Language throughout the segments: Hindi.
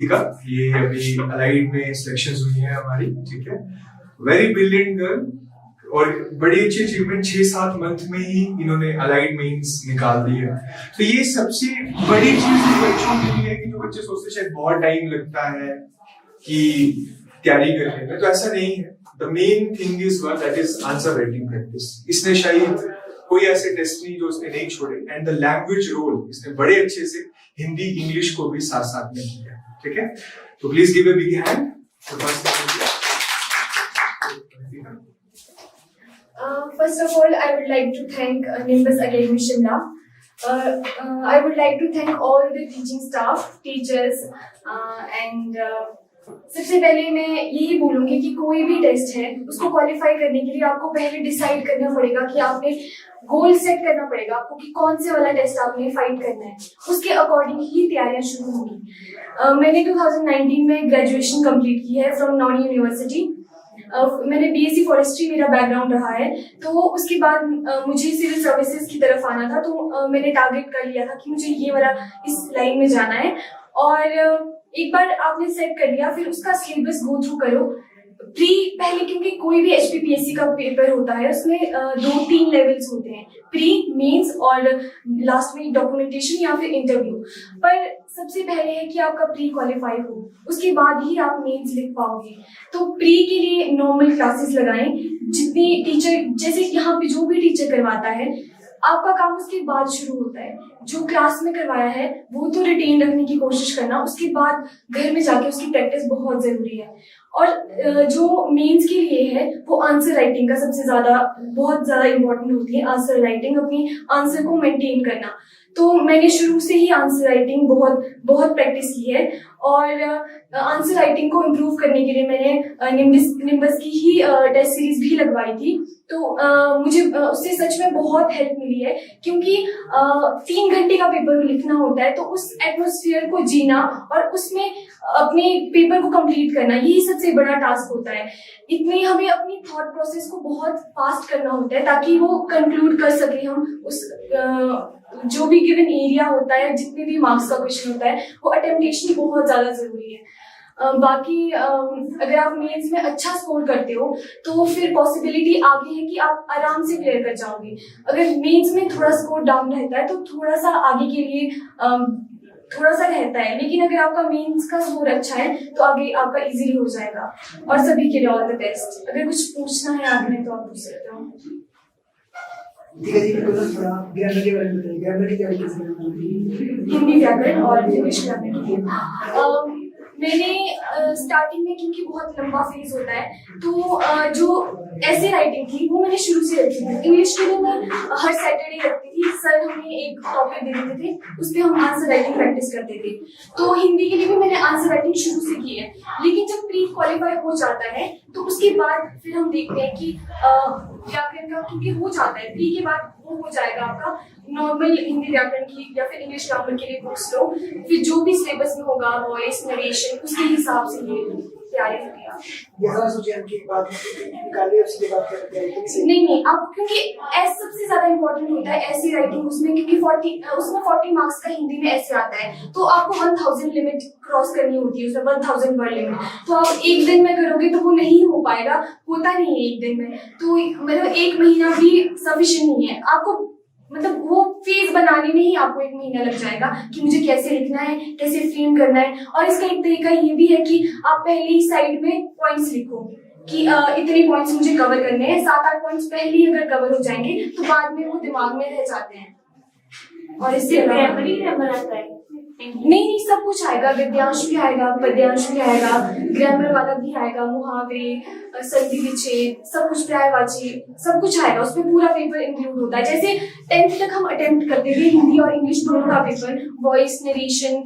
का ये अभी अलाइड में सिलेक्शंस हुई है हमारी, ठीक है। वेरी ब्रिलियंट गर्ल और बड़ी अच्छी अचीवमेंट, 6-7 मंथ में ही इन्होंने अलाइड मेंस निकाल दी है। तो ये सबसे बड़ी चीज बच्चों के लिए है कि जो बच्चे सोचते शायद बहुत टाइम लगता है कि तैयारी करने में, तो ऐसा नहीं है। The main thing is one, that is answer writing practice. इसने शायद कोई ऐसे टेस्ट नहीं जो उसने नहीं छोड़े, एंड द लैंग्वेज रोल इसने बड़े अच्छे से हिंदी इंग्लिश को भी साथ साथ में किया, ठीक है। तो please give a big hand. First of all, I would like to thank Nimbus Academy Shimla. I would like to thank all the teaching staff, teachers, and सबसे पहले मैं यही बोलूंगी कि कोई भी टेस्ट है उसको क्वालिफाई करने के लिए आपको पहले डिसाइड करना पड़ेगा कि आपने गोल सेट करना पड़ेगा आपको कि कौन से वाला टेस्ट आपने फाइट करना है, उसके अकॉर्डिंग ही तैयारियां शुरू होंगी। मैंने 2019 में ग्रेजुएशन कंप्लीट की है फ्रॉम नॉन यूनिवर्सिटी। मैंने बीएससी फॉरेस्ट्री मेरा बैकग्राउंड रहा है, तो उसके बाद मुझे सिविल सर्विसेज की तरफ आना था, तो मैंने टारगेट कर लिया था कि मुझे ये वाला इस लाइन में जाना है। और एक बार आपने सेट कर लिया, फिर उसका सिलेबस गो थ्रू करो। पहले क्योंकि कोई भी एचपीपीएससी का पेपर होता है उसमें 2-3 लेवल्स होते हैं, प्री, मेंस और लास्ट में डॉक्यूमेंटेशन या फिर इंटरव्यू। पर सबसे पहले है कि आपका प्री क्वालिफाई हो, उसके बाद ही आप मेंस लिख पाओगे। तो प्री के लिए नॉर्मल क्लासेस लगाएं, जितनी टीचर जैसे यहाँ पे जो भी टीचर करवाता है आपका काम उसके बाद शुरू होता है। जो क्लास में करवाया है वो तो रिटेन रखने की कोशिश करना, उसके बाद घर में जाके उसकी प्रैक्टिस बहुत जरूरी है। और जो मेंस के लिए है वो आंसर राइटिंग का बहुत ज्यादा इम्पोर्टेंट होती है। आंसर राइटिंग, अपनी आंसर को मेंटेन करना। तो मैंने शुरू से ही आंसर राइटिंग बहुत प्रैक्टिस की है, और आंसर राइटिंग को इम्प्रूव करने के लिए मैंने निम्बस की ही टेस्ट सीरीज भी लगवाई थी। तो मुझे उससे सच में बहुत हेल्प मिली है, क्योंकि 3 घंटे का पेपर लिखना होता है, तो उस एटमॉस्फेयर को जीना और उसमें अपने पेपर को कंप्लीट करना, यही सबसे बड़ा टास्क होता है। इतनी हमें अपनी थॉट प्रोसेस को बहुत फास्ट करना होता है ताकि वो कंक्लूड कर सके हम उस जो भी गिवन एरिया होता है, जितने भी मार्क्स का क्वेश्चन होता है, वो अटेम्प्टेशन बहुत ज्यादा जरूरी है। बाकी अगर आप मेंस में अच्छा स्कोर करते हो तो फिर पॉसिबिलिटी आगे है कि आप आराम से क्लियर कर जाओगे। अगर मेंस में थोड़ा स्कोर डाउन रहता है तो थोड़ा सा आगे के लिए थोड़ा सा रहता है, लेकिन अगर आपका मेंस का स्कोर अच्छा है तो आगे आपका इजीली हो जाएगा। और सभी के लिए ऑल द बेस्ट। अगर कुछ पूछना है आगे में तो आप पूछ सकते हो। हिंदी व्याकरण और इंग्लिश ग्रामर मैंने स्टार्टिंग में, क्योंकि बहुत लंबा फेज होता है, तो जो ऐसे राइटिंग थी वो मैंने शुरू से रखी थी। इंग्लिश के लिए मैं हर सैटरडे रखती थी। सर हमें एक टॉपिक दे देते थे, उस पर हम आंसर राइटिंग प्रैक्टिस करते थे। तो हिंदी के लिए भी मैंने आंसर राइटिंग शुरू से की है, लेकिन जब प्री क्वालिफाई हो जाता है तो उसके बाद फिर हम देखते हैं कि व्याकरण का, क्योंकि हो जाता है प्री के बाद वो हो जाएगा आपका नॉर्मल हिंदी व्याकरण की या फिर इंग्लिश ग्रामर के लिए बुक्स लो, फिर जो भी सिलेबस में होगा वॉइस नरेशन उसके हिसाब से ये तैयारी होगी। नहीं, आप क्योंकि ऐसे सबसे ज्यादा इम्पोर्टेंट होता है ऐसी राइटिंग उसमें, क्योंकि 40 मार्क्स का हिंदी में ऐसे आता है, तो आपको 1000 लिमिट क्रॉस करनी होती है उसमें, 1000 वर्ड लिमिट। तो आप एक दिन में करोगे तो वो नहीं हो पाएगा, होता नहीं है एक दिन में। तो मतलब 1 महीना भी सफिशिएंट नहीं है आपको, मतलब वो फेज बनाने में ही आपको 1 महीना लग जाएगा कि मुझे कैसे लिखना है, कैसे फ्रेम करना है। और इसका एक तरीका ये भी है कि आप पहले ही साइड में पॉइंट्स लिखो कि इतने पॉइंट्स मुझे कवर करने हैं। 7-8 पॉइंट्स पहले ही अगर कवर हो जाएंगे तो बाद में वो दिमाग में रह जाते हैं। और इससे ग्रामर आता है? नहीं, सब कुछ आएगा। गद्यांश भी आएगा, पद्यांश भी आएगा, ग्रामर वाला भी आएगा, मुहावरे, संधि विच्छेद, सब कुछ, पर्यायवाची, सब कुछ आएगा। उसमें पूरा पेपर इंक्लूड होता है। जैसे 10th तक हम अटेम्प्ट करते थे हिंदी और इंग्लिश दोनों का पेपर, वॉइस नरेशन,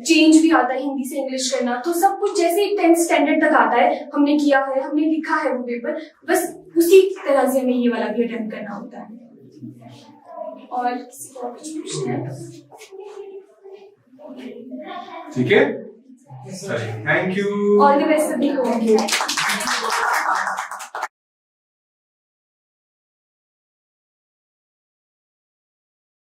चेंज भी आता है हिंदी से इंग्लिश करना। तो सब कुछ जैसे 10th स्टैंडर्ड तक आता है हमने किया है, हमने लिखा है वो पेपर, बस उसी तरह से हमें ये वाला भी अटेम्प्ट करना होता है। और किसी को कुछ पूछना है? ठीक है, thank you. All the best सभी को।